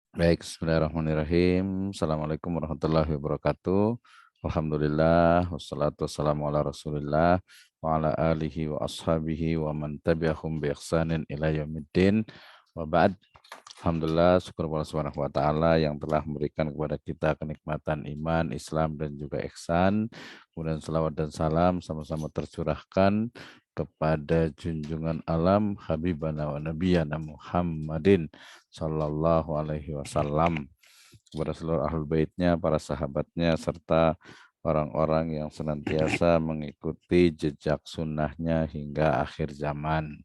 Baik, bismillahirrahmanirrahim. Assalamualaikum warahmatullahi wabarakatuh. Alhamdulillah, wassalatu wassalamu ala rasulillah, wa ala alihi wa ashabihi wa man tabi'ahum bi ihsanin ila yaumiddin. Wa ba'd. Alhamdulillah, syukur kepada Allah Subhanahu wa taala yang telah memberikan kepada kita kenikmatan iman, Islam dan juga ihsan. Kemudian selawat dan salam sama-sama tercurahkan kepada junjungan alam Habibana wa Nabiyana Muhammadin Sallallahu Alaihi Wasallam, kepada seluruh ahlul baitnya, para sahabatnya, serta orang-orang yang senantiasa mengikuti jejak sunnahnya hingga akhir zaman.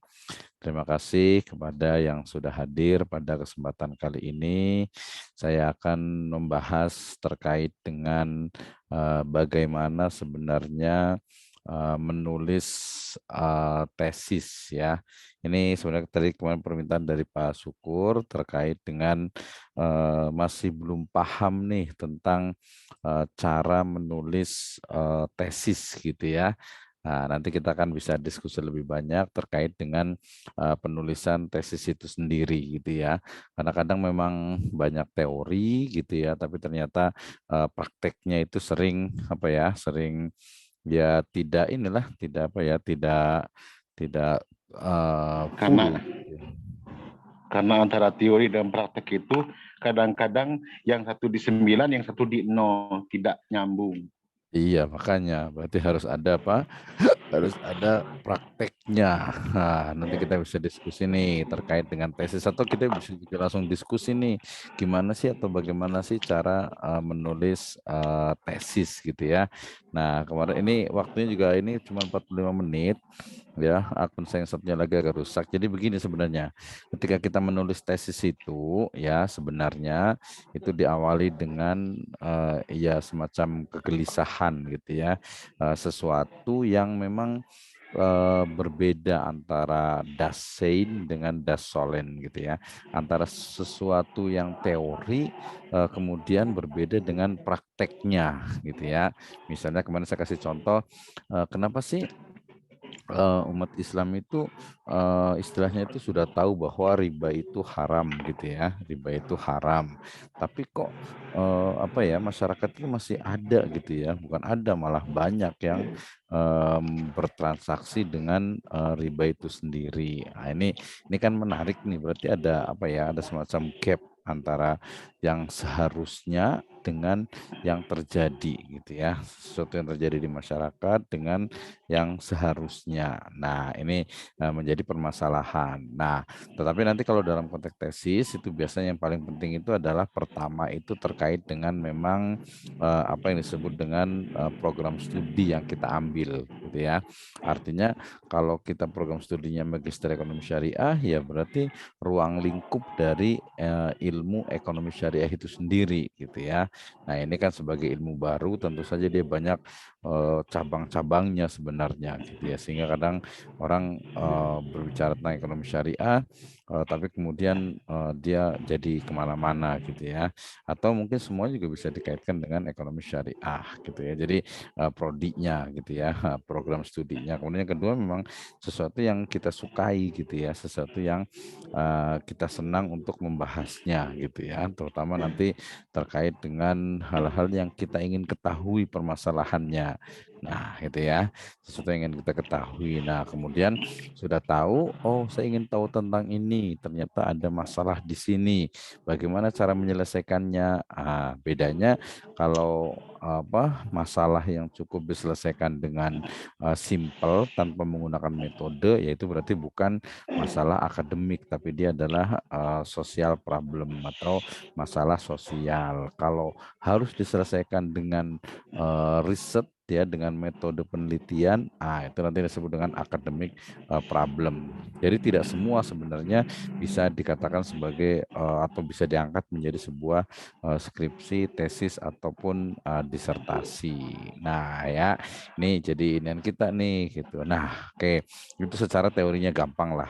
Terima kasih kepada yang sudah hadir pada kesempatan kali ini. Saya akan membahas terkait dengan bagaimana sebenarnya menulis tesis ya. Ini sebenarnya tadi kemarin permintaan dari Pak Syukur terkait dengan masih belum paham nih tentang cara menulis tesis gitu ya. Nah, nanti kita akan bisa diskusi lebih banyak terkait dengan penulisan tesis itu sendiri gitu ya. Karena kadang memang banyak teori gitu ya, tapi ternyata prakteknya itu sering apa ya, sering ya tidak inilah, tidak apa ya, tidak Karena full. antara teori dan praktek itu kadang-kadang yang satu di 9, yang satu di 0, tidak nyambung. Iya, makanya berarti harus ada apa? Harus ada prakteknya. Nah, nanti kita bisa diskusi nih terkait dengan tesis atau kita bisa juga langsung diskusi nih gimana sih atau bagaimana sih cara menulis tesis gitu ya. Nah, kemarin ini waktunya juga ini cuma 45 menit ya, akun saya yang satunya lagi agak rusak. Jadi begini sebenarnya, ketika kita menulis tesis itu ya sebenarnya itu diawali dengan ya semacam kegelisahan gitu ya, sesuatu yang memang berbeda antara das Sein dengan das Sollen gitu ya, antara sesuatu yang teori kemudian berbeda dengan prakteknya gitu ya. Misalnya kemarin saya kasih contoh, kenapa sih umat Islam itu istilahnya itu sudah tahu bahwa riba itu haram gitu ya, riba itu haram. Tapi kok apa ya, masyarakat itu masih ada gitu ya, bukan ada malah banyak yang bertransaksi dengan riba itu sendiri. Nah, ini kan menarik nih, berarti ada apa ya, ada semacam gap antara yang seharusnya dengan yang terjadi gitu ya, sesuatu yang terjadi di masyarakat dengan yang seharusnya. Nah, ini menjadi permasalahan. Nah, tetapi nanti kalau dalam konteks tesis itu biasanya yang paling penting itu adalah pertama itu terkait dengan memang apa yang disebut dengan program studi yang kita ambil gitu ya. Artinya kalau kita program studinya Magister Ekonomi Syariah ya berarti ruang lingkup dari ilmu ekonomi syariah itu sendiri gitu ya. Nah, ini kan sebagai ilmu baru tentu saja dia banyak cabang-cabangnya sebenarnya gitu ya, sehingga kadang orang berbicara tentang ekonomi syariah tapi kemudian dia jadi kemana-mana gitu ya, atau mungkin semua juga bisa dikaitkan dengan ekonomi syariah gitu ya. Jadi prodinya gitu ya, program studinya. Kemudian yang kedua memang sesuatu yang kita sukai gitu ya, sesuatu yang kita senang untuk membahasnya gitu ya, terutama nanti terkait dengan hal-hal yang kita ingin ketahui permasalahannya. Nah, itu ya, sesuatu yang ingin kita ketahui. Nah, kemudian sudah tahu, oh saya ingin tahu tentang ini, ternyata ada masalah di sini. Bagaimana cara menyelesaikannya? Bedanya kalau apa masalah yang cukup diselesaikan dengan simple tanpa menggunakan metode, yaitu berarti bukan masalah akademik, tapi dia adalah social problem atau masalah sosial. Kalau harus diselesaikan dengan riset ya, dengan metode penelitian, itu nanti disebut dengan academic problem. Jadi tidak semua sebenarnya bisa dikatakan sebagai atau bisa diangkat menjadi sebuah skripsi, tesis ataupun disertasi. Nah, ya, ini jadi inian kita nih gitu. Nah, oke, itu secara teorinya gampang lah.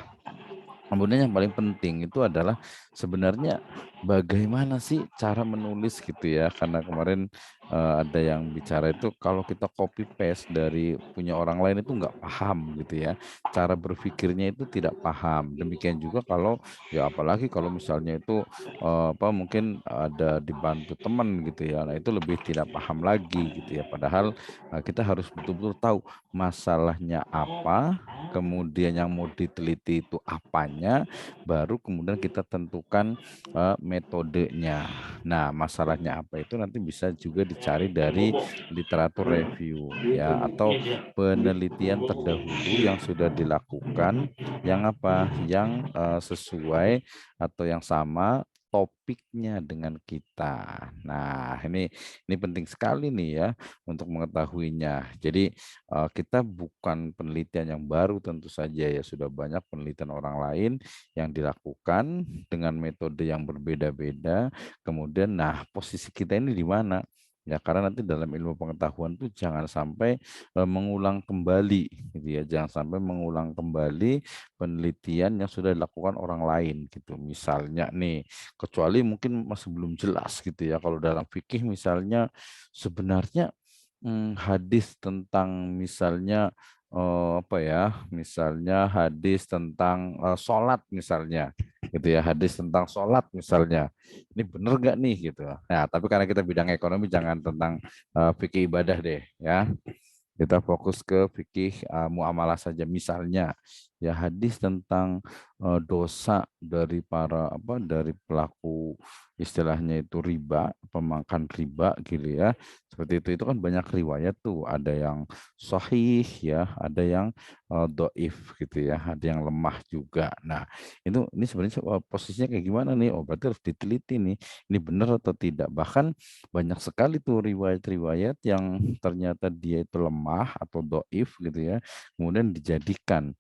Kemudian yang paling penting itu adalah sebenarnya bagaimana sih cara menulis gitu ya? Karena kemarin ada yang bicara itu kalau kita copy paste dari punya orang lain itu nggak paham gitu ya. Cara berpikirnya itu tidak paham. Demikian juga kalau ya apalagi kalau misalnya itu apa mungkin ada dibantu teman gitu ya. Nah, itu lebih tidak paham lagi gitu ya. Padahal kita harus betul-betul tahu masalahnya apa, kemudian yang mau diteliti itu apanya, baru kemudian kita tentukan metodenya. Nah, masalahnya apa itu nanti bisa juga dicari dari literatur review ya atau penelitian terdahulu yang sudah dilakukan yang apa? Yang sesuai atau yang sama topiknya dengan kita. Nah, ini penting sekali nih ya untuk mengetahuinya. Jadi kita bukan penelitian yang baru tentu saja ya sudah banyak penelitian orang lain yang dilakukan dengan metode yang berbeda-beda. Kemudian, nah posisi kita ini di mana? Ya, karena nanti dalam ilmu pengetahuan tuh jangan sampai mengulang kembali, gitu ya. Jangan sampai mengulang kembali penelitian yang sudah dilakukan orang lain, gitu. Misalnya nih, kecuali mungkin masih belum jelas, gitu ya. Kalau dalam fikih misalnya sebenarnya hadis tentang misalnya apa ya, misalnya hadis tentang sholat misalnya, gitu ya, hadis tentang sholat misalnya, ini bener gak nih gitu. Nah, tapi karena kita bidang ekonomi jangan tentang fikih ibadah deh ya. Kita fokus ke fikih muamalah saja. Misalnya ya hadis tentang dosa dari para apa dari pelaku istilahnya itu riba, pemakan riba gitu ya. Seperti itu kan banyak riwayat tuh, ada yang sahih ya, ada yang doif gitu ya, ada yang lemah juga. Nah, ini sebenarnya posisinya kayak gimana nih? Oh, berarti harus diteliti nih. Ini benar atau tidak? Bahkan banyak sekali tuh riwayat-riwayat yang ternyata dia itu lemah atau doif gitu ya, kemudian dijadikan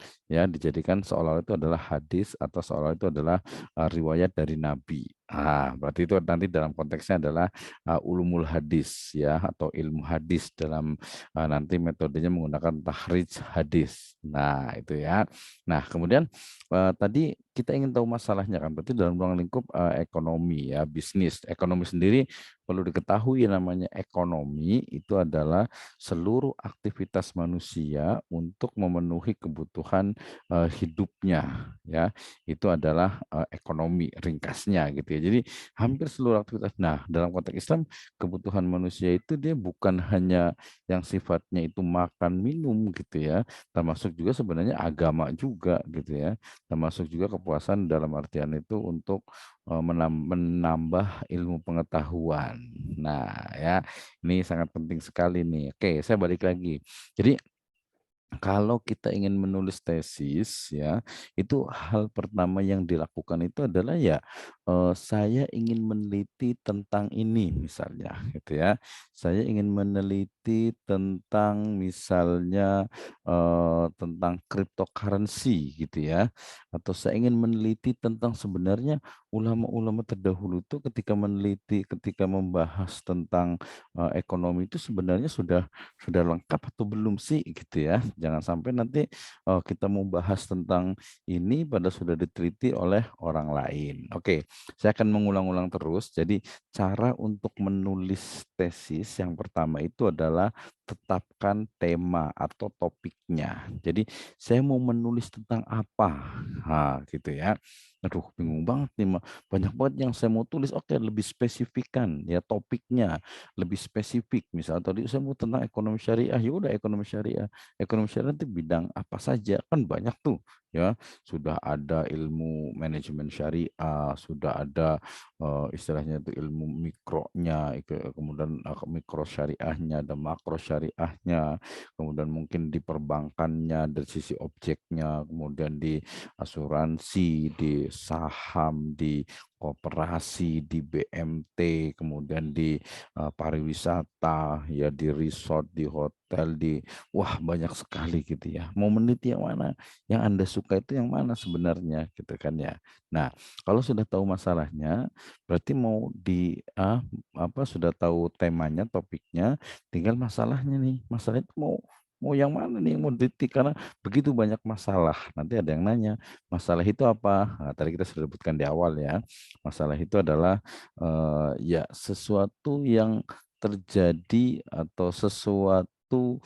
seolah itu adalah hadis atau seolah itu adalah riwayat dari Nabi. Berarti itu nanti dalam konteksnya adalah ulumul hadis ya atau ilmu hadis dalam nanti metodenya menggunakan tahrij hadis. Nah, itu ya. Nah, kemudian tadi kita ingin tahu masalahnya kan, berarti dalam ruang lingkup ekonomi ya, bisnis. Ekonomi sendiri perlu diketahui namanya ekonomi itu adalah seluruh aktivitas manusia untuk memenuhi kebutuhan hidupnya ya. Itu adalah ekonomi ringkasnya gitu ya. Jadi hampir seluruh aktivitas. Nah, dalam konteks Islam kebutuhan manusia itu dia bukan hanya yang sifatnya itu makan minum gitu ya, termasuk juga sebenarnya agama juga gitu ya, termasuk juga kepuasan dalam artian itu untuk menambah ilmu pengetahuan. Nah, ya, ini sangat penting sekali nih. Oke, saya balik lagi. Jadi kalau kita ingin menulis tesis ya, itu hal pertama yang dilakukan itu adalah ya, saya ingin meneliti tentang ini misalnya gitu ya. Saya ingin meneliti tentang misalnya, tentang cryptocurrency gitu ya, atau saya ingin meneliti tentang sebenarnya ulama-ulama terdahulu itu ketika membahas tentang, ekonomi itu sebenarnya sudah lengkap atau belum sih gitu ya. Jangan sampai nanti kita mau bahas tentang ini pada sudah diteliti oleh orang lain. Oke, saya akan mengulang-ulang terus. Jadi cara untuk menulis tesis yang pertama itu adalah tetapkan tema atau topiknya. Jadi saya mau menulis tentang apa? Gitu ya. Aduh, bingung banget nih, banyak banget yang saya mau tulis. Oke, lebih spesifikkan ya topiknya lebih spesifik. Misal tadi saya mau tentang ekonomi syariah, ya udah ekonomi syariah. Ekonomi syariah itu bidang apa saja? Kan banyak tuh ya. Sudah ada ilmu manajemen syariah, sudah ada istilahnya itu ilmu mikronya, kemudian mikro syariahnya, ada makro syariahnya, kemudian mungkin di perbankannya dari sisi objeknya, kemudian di asuransi, di saham, di koperasi, di BMT, kemudian di pariwisata, ya di resort, di hotel, wah banyak sekali gitu ya. Mau meneliti yang mana? Yang Anda suka itu yang mana sebenarnya gitu kan ya. Nah, kalau sudah tahu masalahnya, berarti mau apa sudah tahu temanya, topiknya, tinggal masalahnya nih. Masalah itu mau mau yang mana nih yang mau diteliti karena begitu banyak masalah. Nanti ada yang nanya, masalah itu apa? Nah, tadi kita sudah sebutkan di awal ya. Masalah itu adalah ya sesuatu yang terjadi atau sesuatu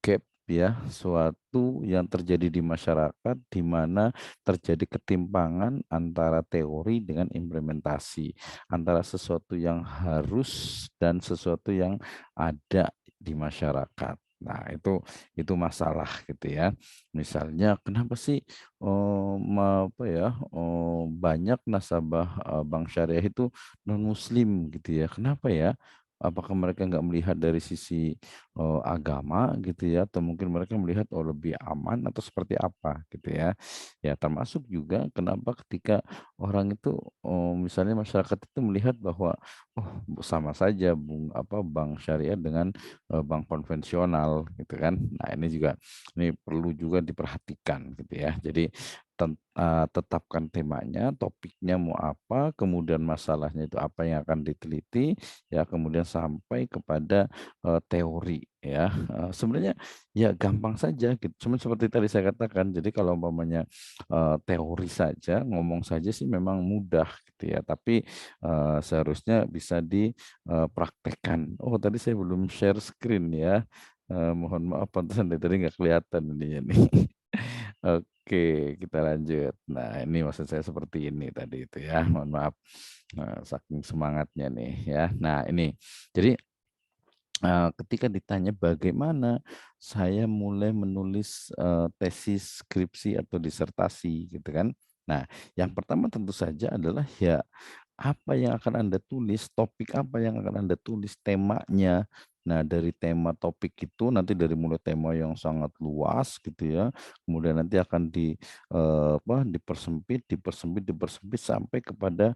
gap ya, suatu yang terjadi di masyarakat di mana terjadi ketimpangan antara teori dengan implementasi, antara sesuatu yang harus dan sesuatu yang ada di masyarakat. Nah, itu masalah gitu ya. Misalnya kenapa sih apa ya, banyak nasabah bank syariah itu non muslim gitu ya. Kenapa ya? Apakah mereka nggak melihat dari sisi agama gitu ya, atau mungkin mereka melihat, oh lebih aman atau seperti apa gitu ya. Ya termasuk juga kenapa ketika orang itu, misalnya masyarakat itu melihat bahwa, oh sama saja bank syariah dengan, bank konvensional gitu kan. Nah ini perlu juga diperhatikan gitu ya. Jadi tetapkan temanya, topiknya mau apa, kemudian masalahnya itu apa yang akan diteliti, ya kemudian sampai kepada teori ya, sebenarnya ya gampang saja gitu, cuman seperti tadi saya katakan, jadi kalau umpamanya, teori saja, ngomong saja sih memang mudah gitu ya, tapi, seharusnya bisa dipraktekkan. Oh tadi saya belum share screen ya, mohon maaf pantesan dari tadi nggak kelihatan ininya nih. Oke, kita lanjut. Nah, ini maksud saya seperti ini tadi itu ya, mohon maaf, saking semangatnya nih ya. Nah ini, jadi ketika ditanya bagaimana saya mulai menulis, tesis, skripsi, atau disertasi gitu kan. Nah, yang pertama tentu saja adalah ya, apa yang akan Anda tulis, topik apa yang akan Anda tulis, temanya. Nah, dari tema topik itu nanti dari mulai tema yang sangat luas gitu ya, kemudian nanti akan dipersempit dipersempit dipersempit sampai kepada,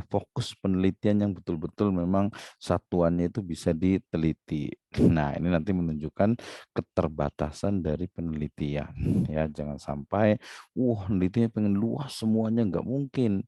fokus penelitian yang betul-betul memang satuannya itu bisa diteliti. Nah, ini nanti menunjukkan keterbatasan dari penelitian, ya. Jangan sampai, wah penelitiannya pengen luas semuanya, nggak mungkin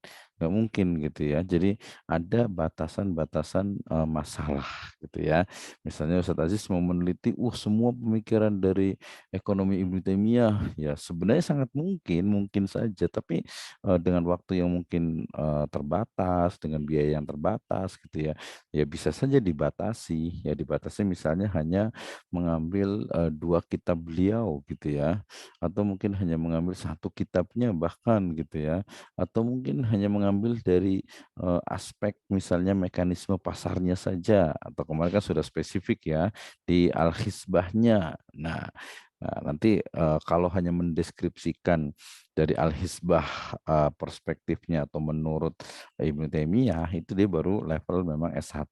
gitu ya. Jadi ada batasan-batasan, masalah gitu ya. Misalnya Ustadz Aziz mau meneliti, semua pemikiran dari ekonomi Ibnu Taimiyah, ya sebenarnya sangat mungkin, mungkin saja, tapi, dengan waktu yang mungkin, terbatas, dengan biaya yang terbatas gitu ya. Ya bisa saja dibatasi, ya dibatasi misalnya hanya mengambil, 2 kitab beliau gitu ya, atau mungkin hanya mengambil satu kitabnya bahkan gitu ya, atau mungkin hanya mengambil dari, aspek misalnya mekanisme pasarnya saja, atau kemarin kan sudah spesifik ya di Al-Hisbahnya. Nanti, kalau hanya mendeskripsikan dari Al-Hisbah, perspektifnya atau menurut Ibnu Taimiyah, itu dia baru level memang S1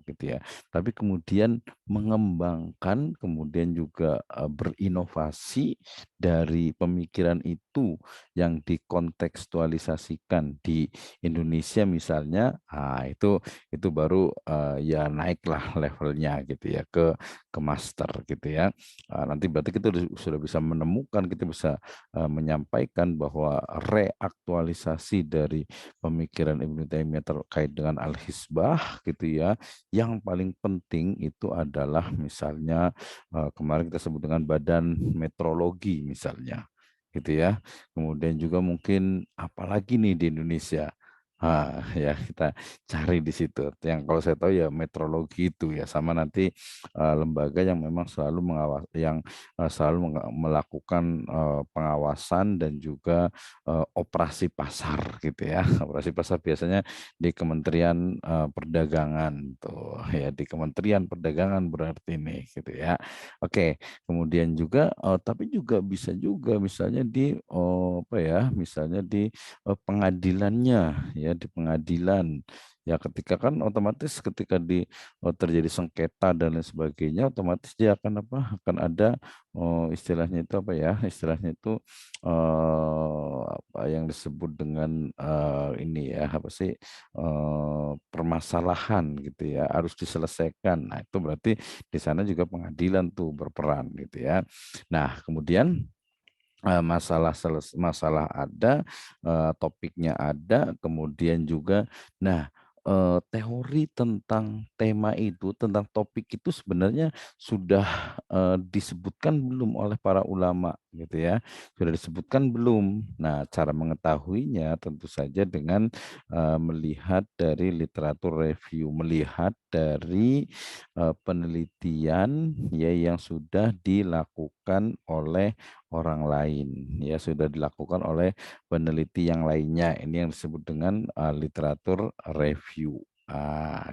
gitu ya. Tapi kemudian mengembangkan, kemudian juga, berinovasi dari pemikiran itu yang dikontekstualisasikan di Indonesia misalnya, itu baru, ya naiklah levelnya gitu ya ke master gitu ya. Nanti berarti kita sudah bisa menemukan, kita bisa, menyampaikan bahwa reaktualisasi dari pemikiran Ibnu Taimiyah terkait dengan Al-Hisbah gitu ya, yang paling penting itu adalah misalnya, kemarin kita sebut dengan badan metrologi misalnya, gitu ya. Kemudian juga mungkin apalagi nih di Indonesia, ya kita cari di situ. Yang kalau saya tahu ya metrologi itu ya, sama nanti, lembaga yang memang selalu melakukan, pengawasan dan juga, operasi pasar gitu ya. Operasi pasar biasanya di Kementerian, Perdagangan tuh ya, di Kementerian Perdagangan berarti nih gitu ya. Oke, kemudian juga, tapi juga bisa juga misalnya misalnya di, pengadilannya ya, di pengadilan. Ya ketika kan otomatis ketika terjadi sengketa dan lain sebagainya, otomatis dia akan ada, istilahnya itu istilahnya itu, apa yang disebut dengan, ini ya, apa sih, permasalahan gitu ya, harus diselesaikan. Nah itu berarti di sana juga pengadilan tuh berperan gitu ya. Nah kemudian, masalah ada, topiknya ada, kemudian juga nah teori tentang tema itu, tentang topik itu sebenarnya sudah, disebutkan belum oleh para ulama gitu ya, sudah disebutkan belum? Nah, cara mengetahuinya tentu saja dengan, melihat dari literatur review, melihat dari, penelitian ya yang sudah dilakukan oleh orang lain, ya sudah dilakukan oleh peneliti yang lainnya. Ini yang disebut dengan, literatur review.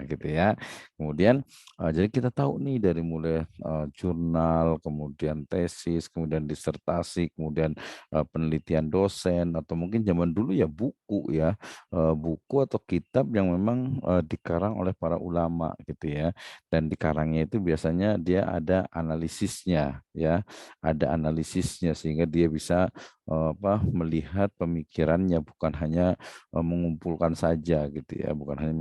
Gitu ya. Kemudian, jadi kita tahu nih dari mulai, jurnal, kemudian tesis, kemudian disertasi, kemudian, penelitian dosen, atau mungkin zaman dulu ya buku ya, buku atau kitab yang memang, dikarang oleh para ulama gitu ya. Dan dikarangnya itu biasanya dia ada analisisnya ya, ada analisisnya sehingga dia bisa melihat pemikirannya bukan hanya, mengumpulkan saja gitu ya, bukan hanya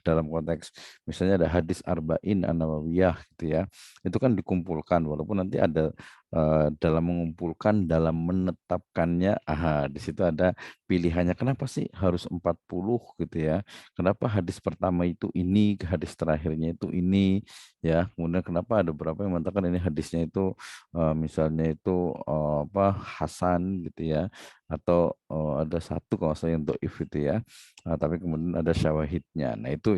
dalam konteks misalnya ada hadis arba'in an-nawawiyah gitu ya, itu kan dikumpulkan walaupun nanti ada, dalam mengumpulkan, dalam menetapkannya, di situ ada pilihannya kenapa sih harus 40 gitu ya, kenapa hadis pertama itu ini, hadis terakhirnya itu ini, ya, kemudian kenapa ada beberapa yang mengatakan ini hadisnya itu, misalnya itu, hasan gitu ya, atau, ada satu kalau nggak salah yang dhaif itu ya, tapi kemudian ada syawahidnya. Nah itu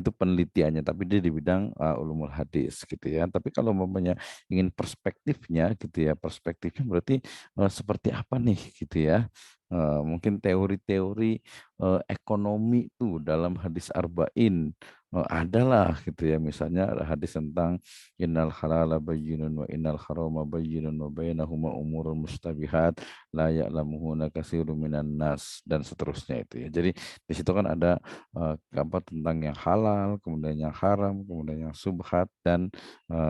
penelitiannya, tapi dia di bidang, ulumul hadis gitu ya. Tapi kalau umpamanya ingin perspektifnya gitu ya, perspektifnya berarti, seperti apa nih gitu ya, mungkin teori-teori, ekonomi tuh dalam hadis arba'in, adalah gitu ya, misalnya ada hadis tentang innal halala bayyinun wa innal harama bayyinun wa bainahuma umurun mustabihat la ya'lamuhunna katsirun minan nas dan seterusnya itu ya. Jadi di situ kan ada, tentang yang halal, kemudian yang haram, kemudian yang subhat dan,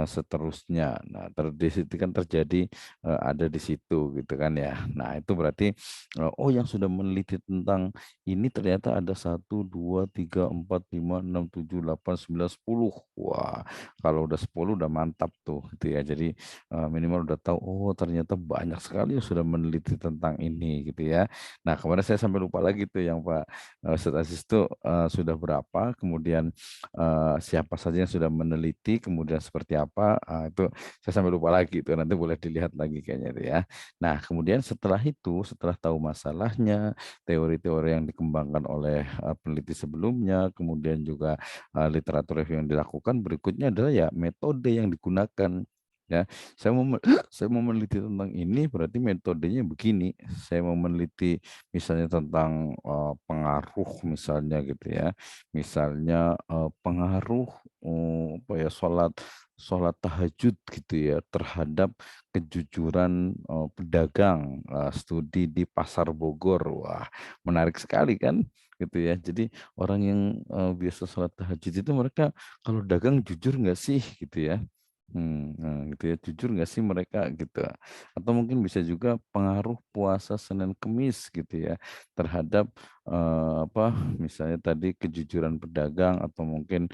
seterusnya. Nah di situ kan terjadi, ada di situ gitu kan ya. Nah itu berarti, oh yang sudah meneliti tentang ini ternyata ada 1, 2, 3, 4, 5, 6, 7, 8, 9, 10. Wah, kalau udah 10 udah mantap tuh gitu ya. Jadi, minimal udah tahu, oh ternyata banyak sekali yang sudah meneliti tentang ini gitu ya. Nah kemarin saya sampai lupa lagi tuh yang Pak, Ustadz Aziz tuh, sudah berapa, kemudian, siapa saja yang sudah meneliti, kemudian seperti apa, itu saya sampai lupa lagi tuh, nanti boleh dilihat lagi kayaknya itu ya. Nah kemudian setelah itu, setelah tahu masalahnya, teori-teori yang dikembangkan oleh, peneliti sebelumnya, kemudian juga, literatur review yang dilakukan, berikutnya adalah ya metode yang digunakan, ya. Saya mau me saya mau meneliti tentang ini, berarti metodenya begini. Saya mau meneliti misalnya tentang, pengaruh misalnya gitu ya, misalnya, pengaruh, sholat sholat tahajud gitu ya terhadap kejujuran, pedagang, studi di Pasar Bogor. Wah, menarik sekali kan, gitu ya. Jadi orang yang, biasa sholat tahajud itu mereka kalau dagang jujur nggak sih, gitu ya. Nah gitu ya, jujur nggak sih mereka gitu. Atau mungkin bisa juga pengaruh puasa Senin Kemis gitu ya, terhadap, misalnya tadi kejujuran pedagang atau mungkin,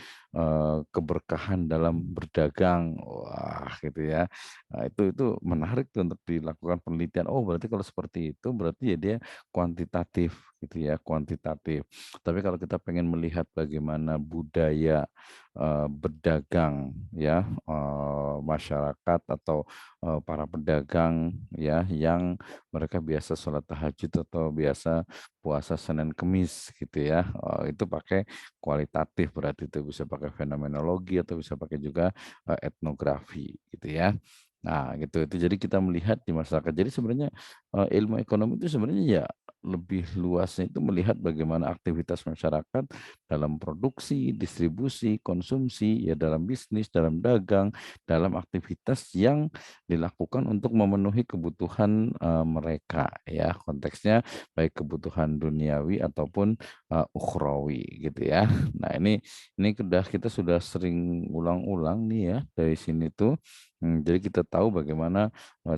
keberkahan dalam berdagang. Wah gitu ya. Nah itu menarik tuh untuk dilakukan penelitian. Oh berarti kalau seperti itu berarti ya dia kuantitatif gitu ya, kuantitatif. Tapi kalau kita pengen melihat bagaimana budaya, berdagang ya, masyarakat atau, para pedagang ya yang mereka biasa sholat tahajud atau biasa puasa Senin Kemis gitu ya, itu pakai kualitatif berarti itu bisa pakai fenomenologi atau bisa pakai juga, etnografi gitu ya. Nah gitu, itu jadi kita melihat di masyarakat. Jadi sebenarnya, ilmu ekonomi itu sebenarnya ya lebih luasnya itu melihat bagaimana aktivitas masyarakat dalam produksi, distribusi, konsumsi, ya dalam bisnis, dalam dagang, dalam aktivitas yang dilakukan untuk memenuhi kebutuhan, mereka ya, konteksnya baik kebutuhan duniawi ataupun, ukhrawi gitu ya. Nah ini sudah kita sudah sering ulang-ulang nih ya dari sini tuh. Jadi kita tahu bagaimana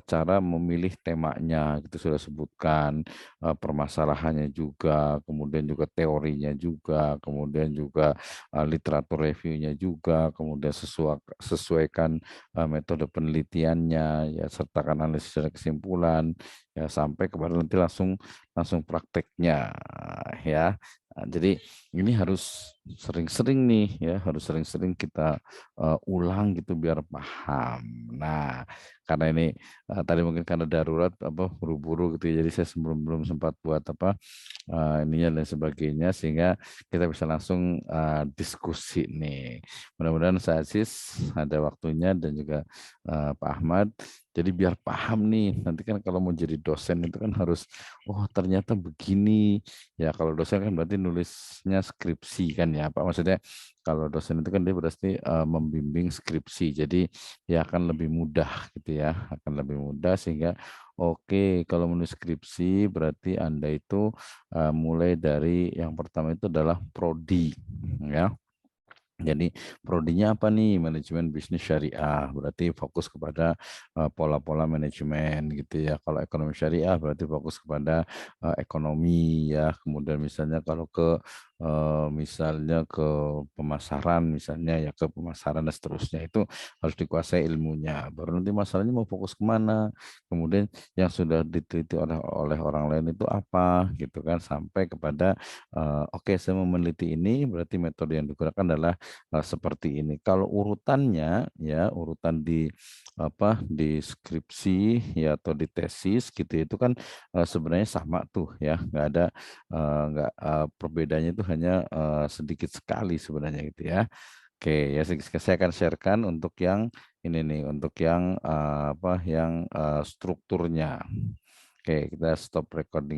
cara memilih temanya, itu sudah sebutkan, permasalahannya juga, kemudian juga teorinya juga, kemudian juga literatur reviewnya juga, kemudian sesuaikan metode penelitiannya, ya sertakan analisis dan kesimpulan, ya sampai kepada nanti langsung langsung prakteknya, ya. Jadi ini harus sering-sering nih ya, harus sering-sering kita ulang gitu biar paham. Nah, karena ini tadi mungkin karena darurat apa buru-buru gitu ya, jadi saya sebelum belum sempat buat apa ininya dan sebagainya sehingga kita bisa langsung diskusi nih. Mudah-mudahan saya Aziz ada waktunya dan juga Pak Ahmad. Jadi biar paham nih, nanti kan kalau mau jadi dosen itu kan harus, oh ternyata begini. Ya kalau dosen kan berarti nulisnya skripsi kan ya, Pak. Maksudnya kalau dosen itu kan dia berarti membimbing skripsi. Jadi ya akan lebih mudah gitu ya, akan lebih mudah sehingga oke kalau menulis skripsi berarti Anda itu mulai dari yang pertama itu adalah prodi ya. Jadi prodinya apa nih? Manajemen bisnis syariah. Berarti fokus kepada pola-pola manajemen gitu ya. Kalau ekonomi syariah berarti fokus kepada ekonomi ya. Kemudian misalnya kalau ke misalnya ke pemasaran misalnya ya ke pemasaran dan seterusnya itu harus dikuasai ilmunya. Baru nanti masalahnya mau fokus kemana. Kemudian yang sudah diteliti oleh orang lain itu apa gitu kan sampai kepada oke saya mau meneliti ini berarti metode yang digunakan adalah seperti ini. Kalau urutannya ya urutan di apa di skripsi ya atau di tesis gitu itu kan sebenarnya sama tuh ya nggak ada nggak perbedaannya itu hanya sedikit sekali sebenarnya gitu ya. Oke ya saya akan sharekan untuk yang ini nih untuk yang apa yang strukturnya. Oke kita stop recording.